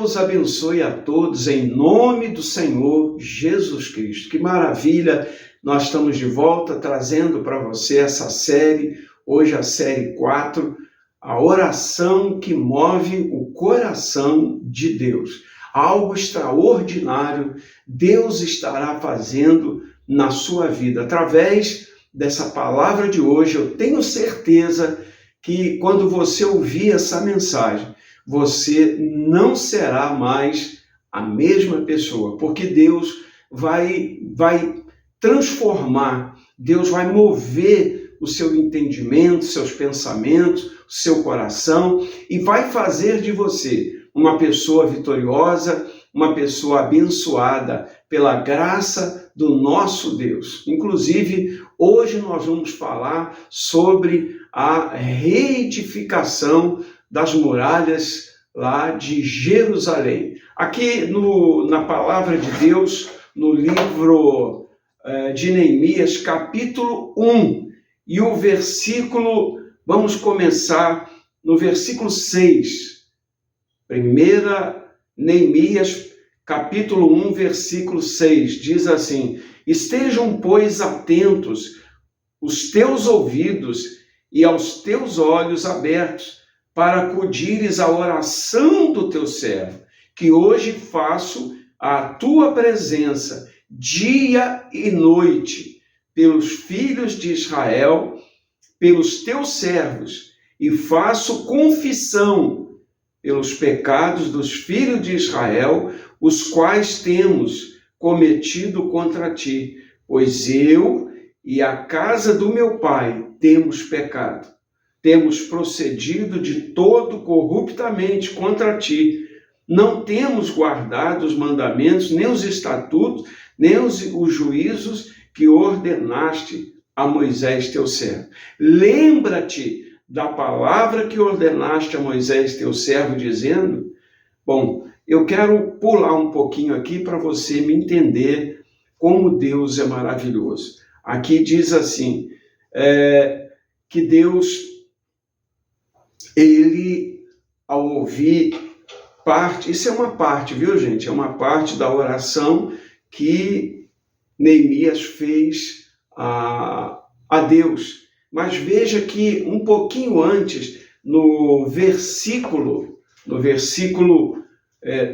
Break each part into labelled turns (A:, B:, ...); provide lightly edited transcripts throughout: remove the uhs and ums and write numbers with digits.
A: Deus abençoe a todos em nome do Senhor Jesus Cristo. Que maravilha! Nós estamos de volta trazendo para você essa série, hoje a série 4, a oração que move o coração de Deus. Algo extraordinário Deus estará fazendo na sua vida. Através dessa palavra de hoje, eu tenho certeza que quando você ouvir essa mensagem, você não será mais a mesma pessoa, porque Deus vai transformar, Deus vai mover o seu entendimento, seus pensamentos, o seu coração e vai fazer de você uma pessoa vitoriosa, uma pessoa abençoada pela graça do nosso Deus. Inclusive, hoje nós vamos falar sobre a reedificação das muralhas lá de Jerusalém. Aqui na palavra de Deus, no livro de Neemias, capítulo 1, e o versículo, vamos começar no versículo 6. Primeira Neemias, capítulo 1, versículo 6, diz assim: estejam, pois, atentos os teus ouvidos e aos teus olhos abertos, para acudires à oração do teu servo, que hoje faço à tua presença, dia e noite, pelos filhos de Israel, pelos teus servos, e faço confissão pelos pecados dos filhos de Israel, os quais temos cometido contra ti, pois eu e a casa do meu pai temos pecado. Temos procedido de todo corruptamente contra ti. Não temos guardado os mandamentos, nem os estatutos, nem os juízos que ordenaste a Moisés teu servo. Lembra-te da palavra que ordenaste a Moisés teu servo, dizendo... Bom, eu quero pular um pouquinho aqui para você me entender como Deus é maravilhoso. Aqui diz assim, que Deus... Ele, ao ouvir parte, isso é uma parte, viu, gente? É uma parte da oração que Neemias fez a Deus. Mas veja que um pouquinho antes, no versículo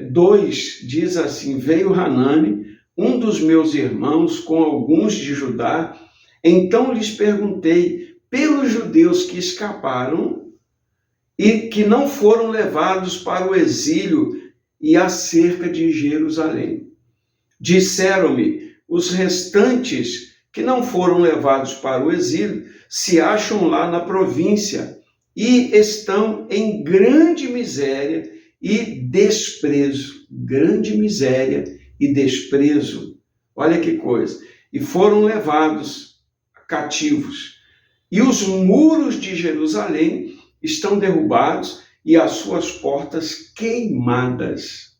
A: 2, diz assim: veio Hanani, um dos meus irmãos, com alguns de Judá, então lhes perguntei pelos judeus que escaparam e que não foram levados para o exílio e acerca de Jerusalém. Disseram-me, os restantes que não foram levados para o exílio se acham lá na província e estão em grande miséria e desprezo. Grande miséria e desprezo. Olha que coisa. E foram levados cativos. E os muros de Jerusalém estão derrubados e as suas portas queimadas.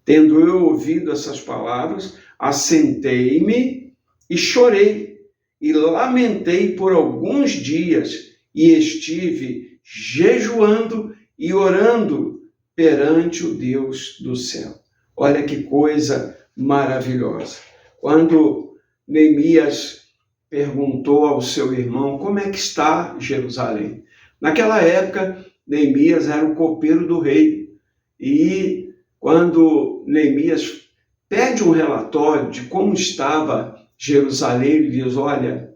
A: Tendo eu ouvido essas palavras, assentei-me e chorei, e lamentei por alguns dias, e estive jejuando e orando perante o Deus do céu. Olha que coisa maravilhosa. Quando Neemias perguntou ao seu irmão como é que está Jerusalém, naquela época, Neemias era o copeiro do rei. E quando Neemias pede um relatório de como estava Jerusalém, ele diz, olha,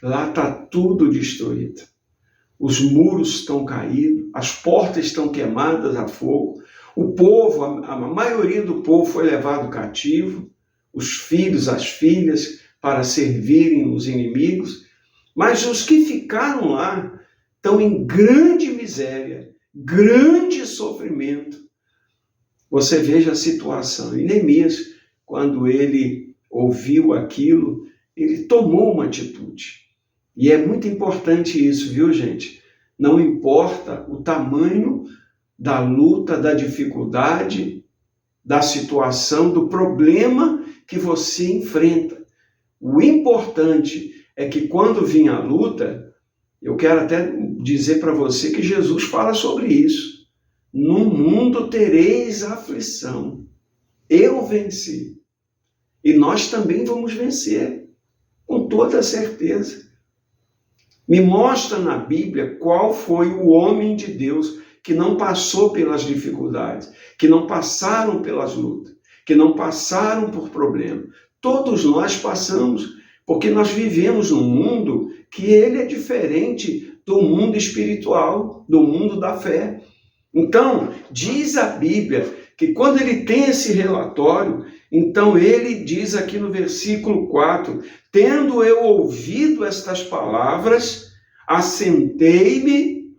A: lá está tudo destruído. Os muros estão caídos, as portas estão queimadas a fogo. O povo, a maioria do povo foi levado cativo, os filhos, as filhas, para servirem os inimigos. Mas os que ficaram lá estão em grande miséria, grande sofrimento. Você veja a situação. E Neemias, quando ele ouviu aquilo, ele tomou uma atitude. E é muito importante isso, viu, gente? Não importa o tamanho da luta, da dificuldade, da situação, do problema que você enfrenta. O importante é que quando vinha a luta, eu quero até dizer para você que Jesus fala sobre isso. no mundo tereis aflição. Eu venci. E nós também vamos vencer, com toda certeza. Me mostra na Bíblia qual foi o homem de Deus que não passou pelas dificuldades, que não passaram pelas lutas, que não passaram por problemas. Todos nós passamos, porque nós vivemos num mundo que ele é diferente do mundo espiritual, do mundo da fé. Então, diz a Bíblia que quando ele tem esse relatório, então ele diz aqui no versículo 4, tendo eu ouvido estas palavras, assentei-me,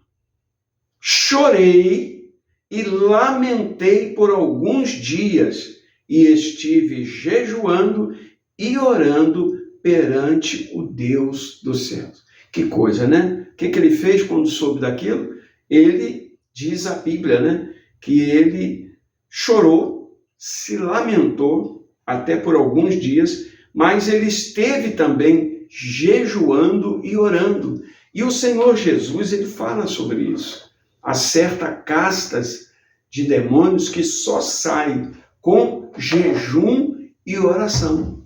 A: chorei e lamentei por alguns dias, e estive jejuando e orando perante o Deus dos céus. Que coisa, né? O que ele fez quando soube daquilo? Ele, diz a Bíblia, né? Que ele chorou, se lamentou até por alguns dias, mas ele esteve também jejuando e orando. E o Senhor Jesus, ele fala sobre isso. Há certas castas de demônios que só saem com jejum e oração.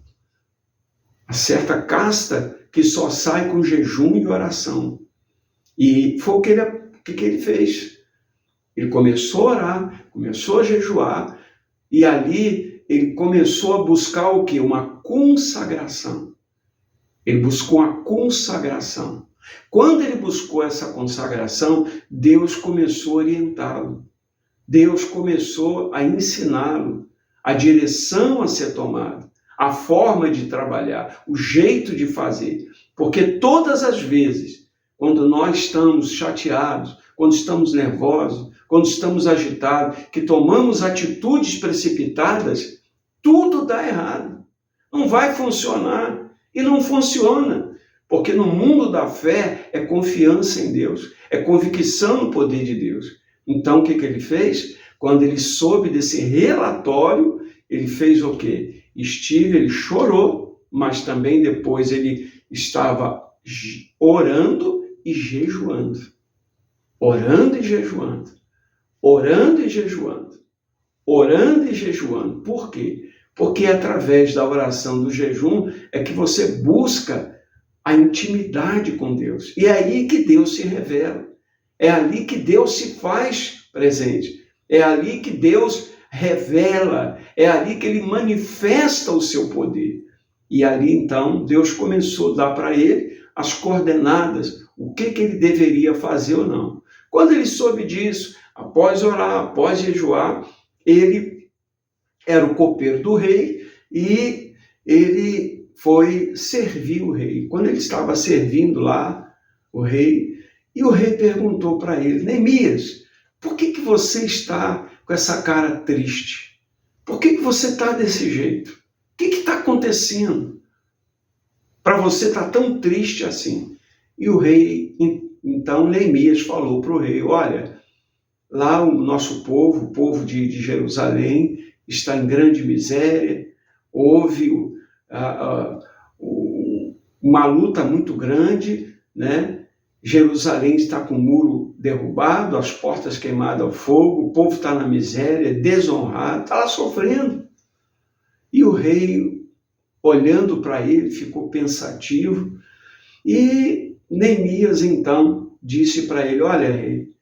A: Há certa casta que só sai com jejum e oração. E foi o que ele fez. Ele começou a orar, começou a jejuar, e ali ele começou a buscar o quê? Uma consagração. Ele buscou a consagração. Quando ele buscou essa consagração, Deus começou a orientá-lo. Deus começou a ensiná-lo a direção a ser tomada, a forma de trabalhar, o jeito de fazer. Porque todas as vezes, quando nós estamos chateados, quando estamos nervosos, quando estamos agitados, que tomamos atitudes precipitadas, tudo dá errado. Não vai funcionar. E não funciona. Porque no mundo da fé é confiança em Deus, é convicção no poder de Deus. Então o que ele fez? Quando ele soube desse relatório, ele fez o quê? Ele chorou, mas também depois ele estava orando e jejuando. Orando e jejuando. Orando e jejuando. Orando e jejuando. Por quê? Porque através da oração, do jejum, é que você busca a intimidade com Deus. E é aí que Deus se revela. É ali que Deus se faz presente. É ali que Deus revela. É ali que ele manifesta o seu poder. E ali, então, Deus começou a dar para ele as coordenadas, o que ele deveria fazer ou não. Quando ele soube disso, após orar, após jejuar, ele era o copeiro do rei e ele foi servir o rei. Quando ele estava servindo lá, o rei, e o rei perguntou para ele, Neemias, por que você está com essa cara triste? Por que você está desse jeito? O que está acontecendo para você estar tão triste assim? E o rei, então Neemias falou para o rei, olha, lá o nosso povo, o povo de Jerusalém, está em grande miséria, houve uma luta muito grande, né? Jerusalém está com o muro derrubado, as portas queimadas ao fogo, o povo está na miséria, desonrado, está lá sofrendo. E o rei, olhando para ele, ficou pensativo, e Neemias, então, disse para ele, olha, rei,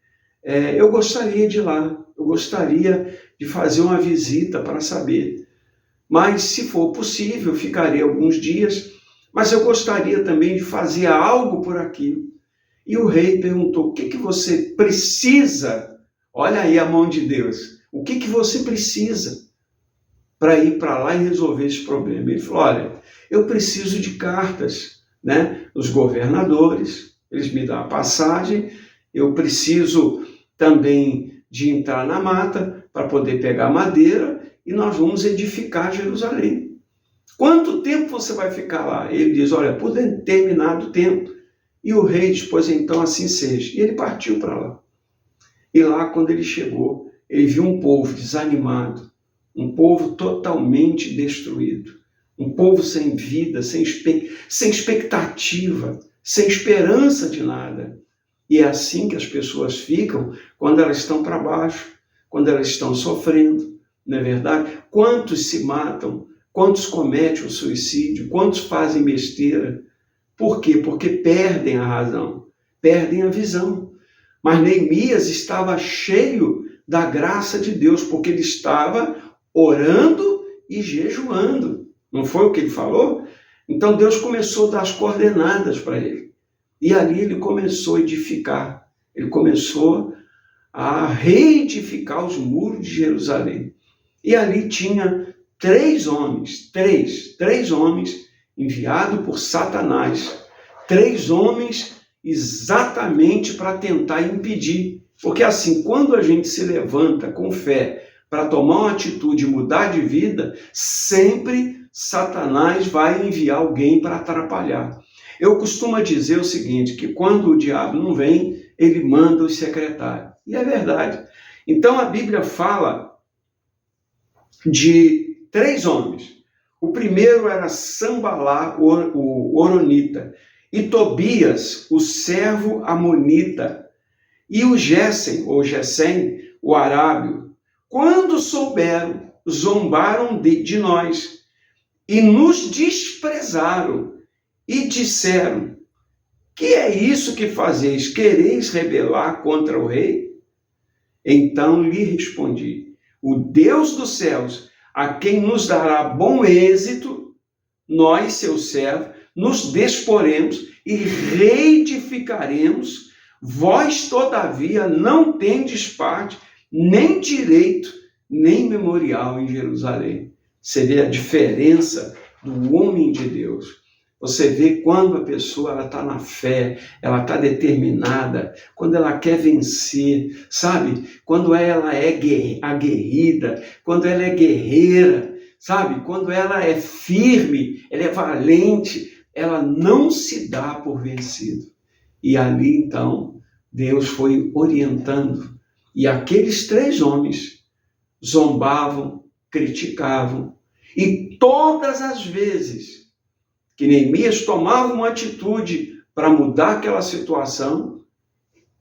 A: eu gostaria de ir lá, eu gostaria de fazer uma visita para saber, mas se for possível, ficarei alguns dias, mas eu gostaria também de fazer algo por aquilo. E o rei perguntou, o que você precisa? Olha aí a mão de Deus. O que você precisa para ir para lá e resolver esse problema? Ele falou, olha, eu preciso de cartas, né, dos governadores, eles me dão a passagem, eu preciso também de entrar na mata para poder pegar madeira e nós vamos edificar Jerusalém. Quanto tempo você vai ficar lá? Ele diz, olha, por determinado tempo. E o rei diz, pois então assim seja. E ele partiu para lá. E lá, quando ele chegou, ele viu um povo desanimado, um povo totalmente destruído, um povo sem vida, sem expectativa, sem esperança de nada. E é assim que as pessoas ficam quando elas estão para baixo. quando elas estão sofrendo, não é verdade? Quantos se matam, quantos cometem o suicídio, quantos fazem besteira. Por quê? Porque perdem a razão, perdem a visão. Mas Neemias estava cheio da graça de Deus, porque ele estava orando e jejuando. Não foi o que ele falou? Então Deus começou a dar as coordenadas para ele. E ali ele começou a edificar. Ele começou a reedificar os muros de Jerusalém. E ali tinha três homens enviados por Satanás. 3 homens exatamente para tentar impedir. Porque assim, quando a gente se levanta com fé para tomar uma atitude e mudar de vida, sempre Satanás vai enviar alguém para atrapalhar. Eu costumo dizer o seguinte, que quando o diabo não vem, ele manda os secretários. E é verdade. Então a Bíblia fala de 3 homens. O primeiro era Sambalá, o Horonita, e Tobias, o servo amonita, e o Gessem, o arábio. Quando souberam, zombaram de nós e nos desprezaram e disseram: que é isso que fazeis? Quereis rebelar contra o rei? Então lhe respondi: o Deus dos céus, a quem nos dará bom êxito, nós, seus servos, nos desporemos e reedificaremos. Vós, todavia, não tendes parte, nem direito, nem memorial em Jerusalém. Você vê a diferença do homem de Deus. Você vê quando a pessoa está na fé, ela está determinada, quando ela quer vencer, sabe? Quando ela é aguerrida, quando ela é guerreira, sabe? Quando ela é firme, ela é valente, ela não se dá por vencido. E ali, então, Deus foi orientando. E aqueles 3 homens zombavam, criticavam. E todas as vezes que Neemias tomava uma atitude para mudar aquela situação,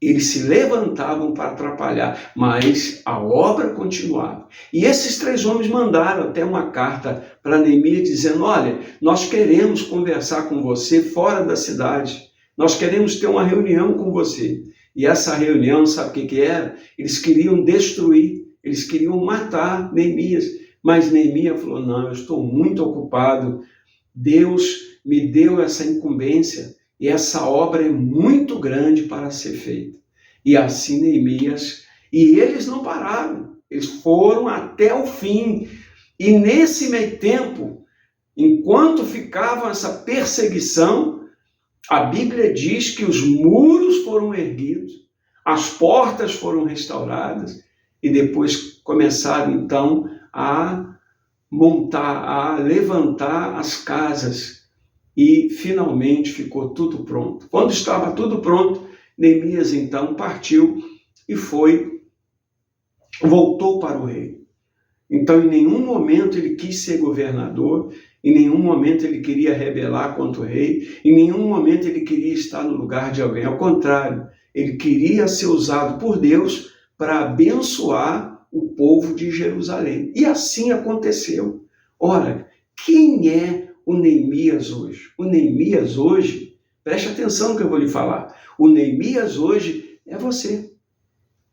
A: eles se levantavam para atrapalhar, mas a obra continuava. E esses 3 homens mandaram até uma carta para Neemias dizendo: olha, nós queremos conversar com você fora da cidade, nós queremos ter uma reunião com você. E essa reunião, sabe o que era? Eles queriam destruir, eles queriam matar Neemias, mas Neemias falou: não, eu estou muito ocupado, Deus me deu essa incumbência e essa obra é muito grande para ser feita. E assim Neemias, e eles não pararam, eles foram até o fim. E nesse meio tempo, enquanto ficava essa perseguição, a Bíblia diz que os muros foram erguidos, as portas foram restauradas e depois começaram então a montar, a levantar as casas. E finalmente ficou tudo pronto. Quando estava tudo pronto, Neemias então partiu e voltou para o rei. Então em nenhum momento ele quis ser governador, em nenhum momento ele queria rebelar contra o rei, em nenhum momento ele queria estar no lugar de alguém. Ao contrário, ele queria ser usado por Deus para abençoar o povo de Jerusalém. E assim aconteceu. Ora, quem é o Neemias hoje? O Neemias hoje, preste atenção no que eu vou lhe falar, o Neemias hoje é você.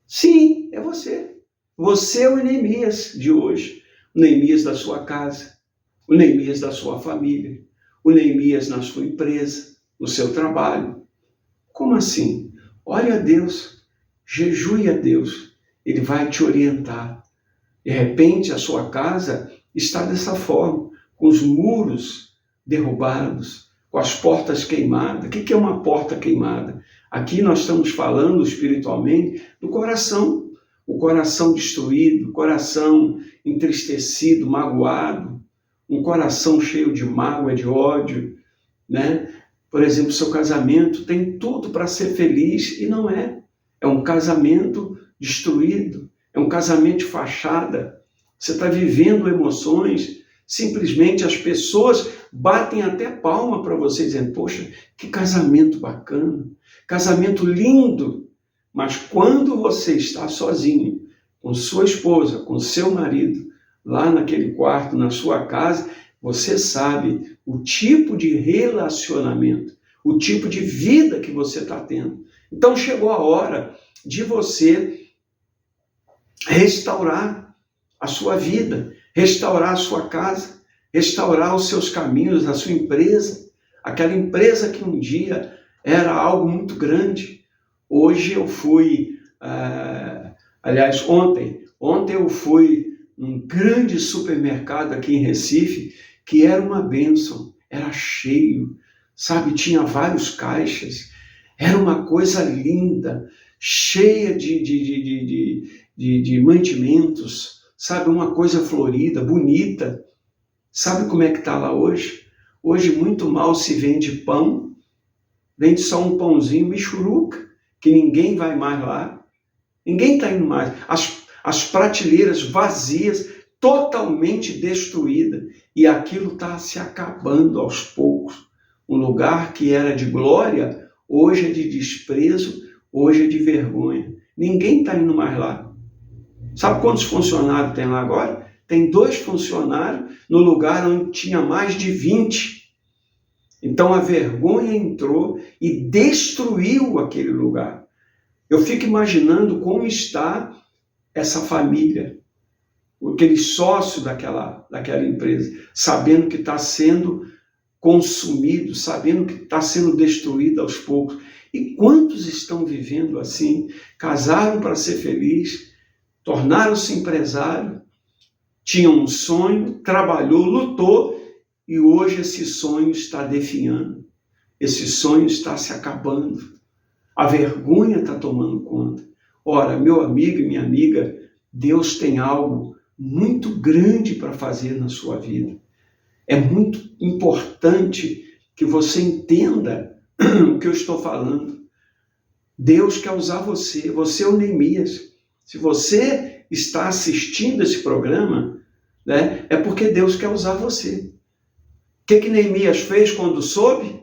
A: Sim, é você. Você é o Neemias de hoje. O Neemias da sua casa, o Neemias da sua família, o Neemias na sua empresa, no seu trabalho. Como assim? Ore a Deus, jejue a Deus, Ele vai te orientar. De repente a sua casa está dessa forma, com os muros derrubados, com as portas queimadas. O que é uma porta queimada? Aqui nós estamos falando espiritualmente do coração, o coração destruído, o coração entristecido, magoado, um coração cheio de mágoa, de ódio, né? Por exemplo, seu casamento tem tudo para ser feliz e não é. É um casamento destruído, é um casamento de fachada. Você está vivendo emoções, simplesmente as pessoas batem até palma para você, dizendo: poxa, que casamento bacana, casamento lindo. Mas quando você está sozinho, com sua esposa, com seu marido, lá naquele quarto, na sua casa, você sabe o tipo de relacionamento, o tipo de vida que você está tendo. Então chegou a hora de você restaurar a sua vida, restaurar a sua casa, restaurar os seus caminhos, a sua empresa, aquela empresa que um dia era algo muito grande. Hoje eu fui, ontem eu fui num grande supermercado aqui em Recife, que era uma bênção, era cheio, sabe, tinha vários caixas, era uma coisa linda, cheia de mantimentos, sabe, uma coisa florida, bonita. Sabe como é que está lá hoje? Hoje muito mal se vende pão, vende só um pãozinho michuruca, que ninguém vai mais lá, ninguém está indo mais. As prateleiras vazias, totalmente destruídas, e aquilo está se acabando aos poucos. Um lugar que era de glória, hoje é de desprezo, hoje é de vergonha. Ninguém está indo mais lá. Sabe quantos funcionários tem lá agora? Tem 2 funcionários no lugar onde tinha mais de 20. Então a vergonha entrou e destruiu aquele lugar. Eu fico imaginando como está essa família, aquele sócio daquela empresa, sabendo que está sendo consumido, sabendo que está sendo destruído aos poucos. E quantos estão vivendo assim? Casaram para ser feliz, tornaram-se empresário, tinham um sonho, trabalhou, lutou, e hoje esse sonho está definhando. Esse sonho está se acabando. A vergonha está tomando conta. Ora, meu amigo e minha amiga, Deus tem algo muito grande para fazer na sua vida. É muito importante que você entenda o que eu estou falando. Deus quer usar você. Você é o Neemias. Se você está assistindo esse programa, né, é porque Deus quer usar você. O que Neemias fez quando soube?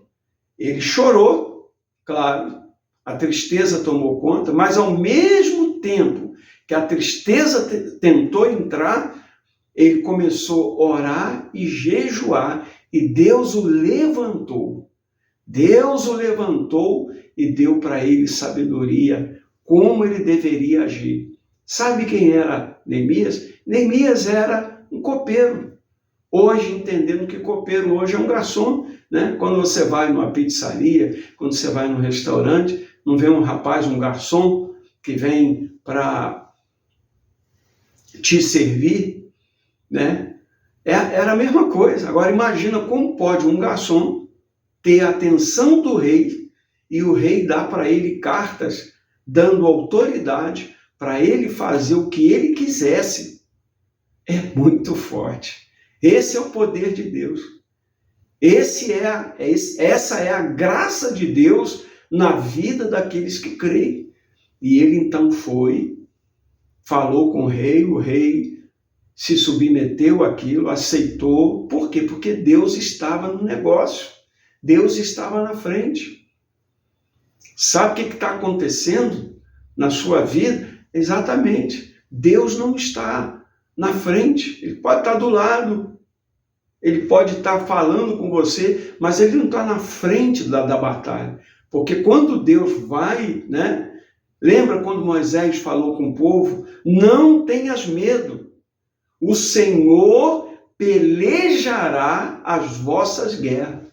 A: Ele chorou, claro, a tristeza tomou conta, mas ao mesmo tempo que a tristeza tentou entrar, ele começou a orar e jejuar, e Deus o levantou. Deus o levantou e deu para ele sabedoria, como ele deveria agir. Sabe quem era Neemias? Neemias era um copeiro. Hoje, entendendo que copeiro hoje é um garçom, né? Quando você vai numa pizzaria, quando você vai num restaurante, não vê um rapaz, um garçom, que vem para te servir, né? Era a mesma coisa. Agora imagina como pode um garçom ter a atenção do rei e o rei dá para ele cartas dando autoridade para ele fazer o que ele quisesse. É muito forte. Esse é o poder de Deus. Essa é a graça de Deus na vida daqueles que creem. E ele então foi, falou com o rei se submeteu àquilo, aceitou. Por quê? Porque Deus estava no negócio. Deus estava na frente. Sabe o que está acontecendo na sua vida? Exatamente. Deus não está na frente. Ele pode estar do lado. Ele pode estar falando com você, mas ele não está na frente da batalha. Porque quando Deus vai, né? Lembra quando Moisés falou com o povo? Não tenhas medo. O Senhor pelejará as vossas guerras.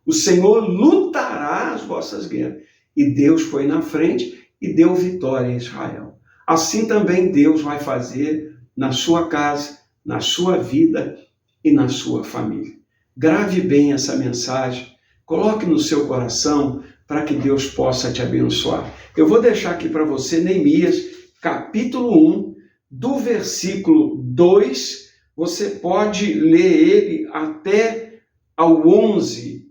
A: O Senhor lutará as vossas guerras. E Deus foi na frente e deu vitória a Israel. Assim também Deus vai fazer na sua casa, na sua vida e na sua família. Grave bem essa mensagem, coloque no seu coração para que Deus possa te abençoar. Eu vou deixar aqui para você Neemias, capítulo 1, do versículo 2, você pode ler ele até ao 11.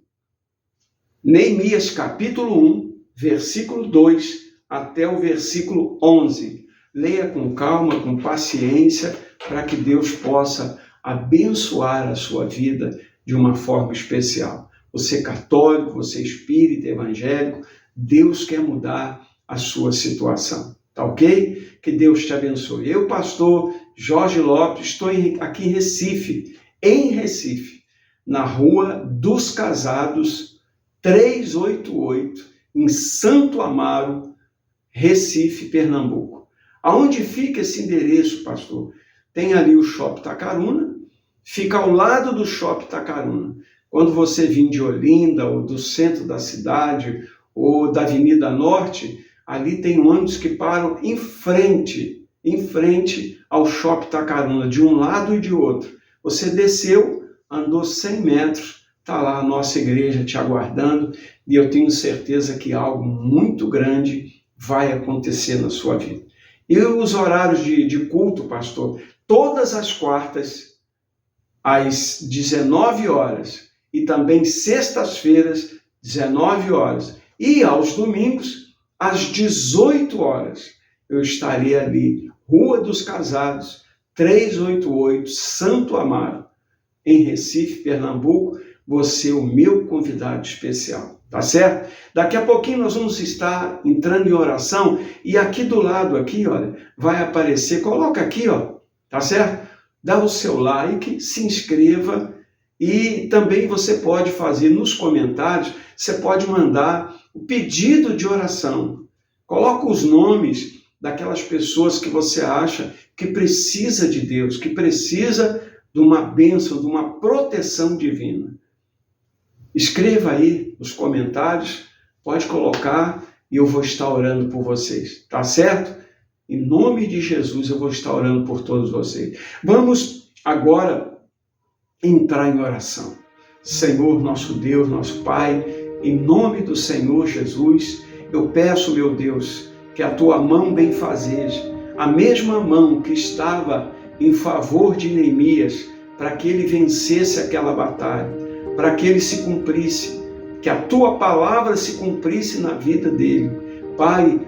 A: Neemias, capítulo 1, versículo 2, até o versículo 11. Leia com calma, com paciência, para que Deus possa abençoar a sua vida de uma forma especial. Você católico, você espírita, evangélico, Deus quer mudar a sua situação. Tá tá ok? Que Deus te abençoe. Eu, pastor Jorge Lopes, estou aqui em Recife, na Rua dos Casados, 388, em Santo Amaro, Recife, Pernambuco. Aonde fica esse endereço, pastor? Tem ali o Shopping Tacaruna, fica ao lado do Shopping Tacaruna. Quando você vir de Olinda, ou do centro da cidade, ou da Avenida Norte, ali tem ônibus que param em frente ao Shopping Tacaruna, de um lado e de outro. Você desceu, andou 100 metros, está lá a nossa igreja te aguardando, e eu tenho certeza que algo muito grande vai acontecer na sua vida. E os horários de culto, pastor, todas as quartas, às 19 horas, e também sextas-feiras, 19 horas, e aos domingos, às 18 horas, eu estarei ali, Rua dos Casados, 388, Santo Amaro, em Recife, Pernambuco, você é o meu convidado especial, tá certo? Daqui a pouquinho nós vamos estar entrando em oração, e aqui do lado, aqui, olha, vai aparecer, coloca aqui, ó, tá certo? Dá o seu like, se inscreva, e também você pode fazer nos comentários, você pode mandar o pedido de oração. Coloca os nomes daquelas pessoas que você acha que precisa de Deus, que precisa de uma bênção, de uma proteção divina. Escreva aí nos comentários, pode colocar e eu vou estar orando por vocês, tá certo? Em nome de Jesus eu vou estar orando por todos vocês. Vamos agora entrar em oração. Senhor, nosso Deus, nosso Pai, em nome do Senhor Jesus, eu peço, meu Deus, que a tua mão benfazeja, a mesma mão que estava em favor de Neemias, para que ele vencesse aquela batalha, para que ele se cumprisse, que a tua palavra se cumprisse na vida dele. Pai,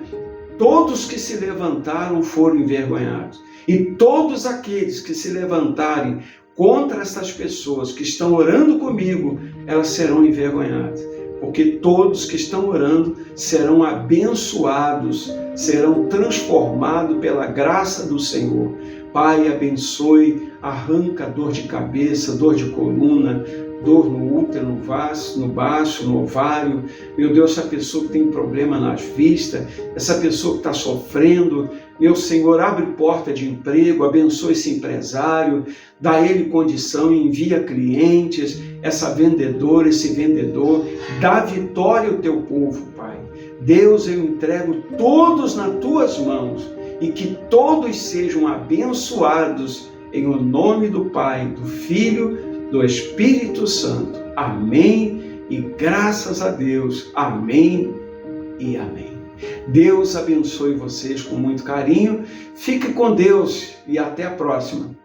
A: todos que se levantaram foram envergonhados, e todos aqueles que se levantarem contra essas pessoas que estão orando comigo, elas serão envergonhadas, porque todos que estão orando serão abençoados, serão transformados pela graça do Senhor. Pai, abençoe, arranca dor de cabeça, dor de coluna, dor no útero, no baço, no ovário. Meu Deus, essa pessoa que tem problema nas vistas, essa pessoa que está sofrendo, meu Senhor, abre porta de emprego, abençoe esse empresário, dá ele condição, envia clientes, essa vendedora, esse vendedor, dá vitória ao teu povo, Pai. Deus, eu entrego todos nas tuas mãos e que todos sejam abençoados em o nome do Pai, do Filho, do Espírito Santo. Amém e graças a Deus. Amém e amém. Deus abençoe vocês com muito carinho. Fique com Deus e até a próxima.